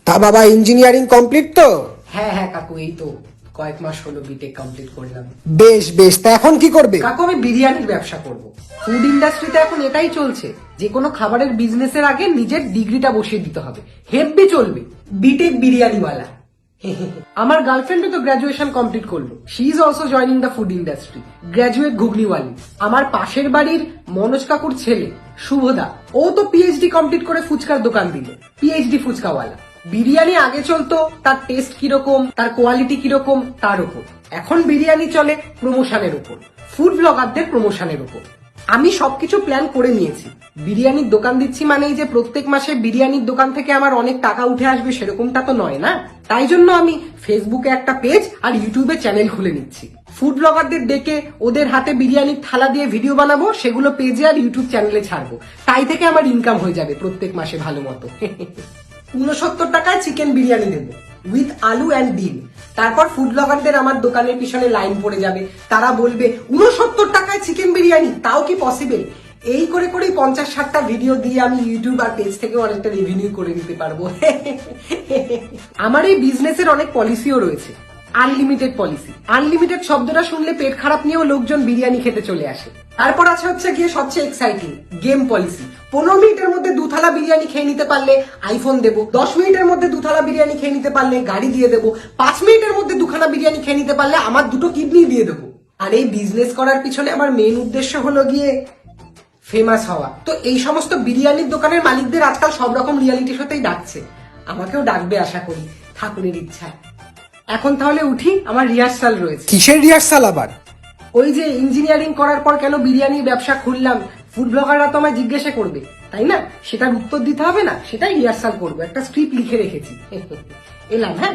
তা বাবা engineering complete তো? হ্যাঁ হ্যাঁ কাকু, এই তো কয়েক মাস হলো বিটেক কমপ্লিট করলাম। বেশ বেশ, তা এখন কি করবে? কাকু আমি বিরিয়ানির ব্যবসা করব। ফুড ইন্ডাস্ট্রিতে এখন এটাই চলছে যে কোনো খাবারের বিজনেসের আগে নিজের ডিগ্রিটা বসিয়ে দিতে হবে, হেভি চলবে বিটেক বিরিয়ানিওয়ালা। আমার গার্লফ্রেন্ডও তো গ্রাজুয়েশন কমপ্লিট করলো, she is also joining the food industry, graduate ঘুগনিওয়ালি। আমার পাশের বাড়ির মনোজ কাকুর ছেলে শুভদা, ও তো পিএইচডি কমপ্লিট করে ফুচকার দোকান দিল, পিএইচডি ফুচকাওয়ালা। বিরিয়ানি আগে চলতো তার টেস্ট কিরকম, তার কোয়ালিটি কিরকম তার উপর, এখন বিরিয়ানি চলে প্রমোশনের উপর, ফুড ব্লগারদের প্রমোশনের উপর। আমি সবকিছু প্ল্যান করে নিয়েছি। বিরিয়ানির দোকান দিচ্ছি মানেই যে প্রত্যেক মাসে বিরিয়ানির দোকান থেকে আমার অনেক টাকা উঠে আসবে সেরকমটা তো নয় না। তাই জন্য আমি ফেসবুকে একটা পেজ আর ইউটিউবে চ্যানেল খুলে নিচ্ছি। ফুড ব্লগারদের ডেকে ওদের হাতে বিরিয়ানির থালা দিয়ে ভিডিও বানাবো, সেগুলো পেজে আর ইউটিউব চ্যানেলে ছাড়বো। তাই থেকে আমার ইনকাম হয়ে যাবে প্রত্যেক মাসে ভালো মতো। 69 টাকায় চিকেন বিরিয়ানি দেবো উইথ আলু অ্যান্ড ডিম। তারপর ফুড ব্লগারদের আমার দোকানের পিছনে লাইন পড়ে যাবে, তারা বলবে 69 টাকায় চিকেন বিরিয়ানি, তাও কি পসিবল? এই করে করেই 50-60টা ভিডিও দিয়ে আমি ইউটিউব আর পেজ থেকে অনেকটা রেভিনিউ করে নিতে পারবো। আমার এই বিজনেসের অনেক পলিসিও রয়েছে। আনলিমিটেড পলিসি, আনলিমিটেড শব্দটা শুনলে পেট খারাপ নিয়েও লোকজন বিরিয়ানি খেতে চলে আসে। তারপর আছে হচ্ছে গিয়ে সবচেয়ে এক্সাইটিং গেম পলিসি। 15 মিনিটের মধ্যে 2 থালা বিরিয়ানি খেয়ে নিতে পারলে আইফোন দেবো, 10 মিনিটের মধ্যে 2 থালা বিরিয়ানি খেয়ে নিতে পারলে গাড়ি দিয়ে দেবো, 5 মিনিটের মধ্যে 2 খানা বিরিয়ানি খেয়ে নিতে পারলে আমার 2টো কিডনি দিয়ে দেবো। আর এই বিজনেস করার পিছনে আমার মেন উদ্দেশ্য হলো গিয়ে ফেমাস হওয়া। তো এই সমস্ত বিরিয়ানির দোকানের মালিকদের আজকাল সব রকম রিয়ালিটি শোতেই ডাকছে, আমাকেও ডাকবে আশা করি, ঠাকুরের ইচ্ছা। এখন তাহলে উঠি, আমার রিহার্সাল রয়েছে। কিসের রিহার্সাল আবার? ওই যে ইঞ্জিনিয়ারিং করার পর কেন বিরিয়ানির ব্যবসা খুললাম, ফুড ব্লগাররা তো আমায় জিজ্ঞাসা করবে, তাই না? সেটার উত্তর দিতে হবে না, সেটাই রিহার্সাল করবো, একটা স্ক্রিপ্ট লিখে রেখেছি। এলাম, হ্যাঁ।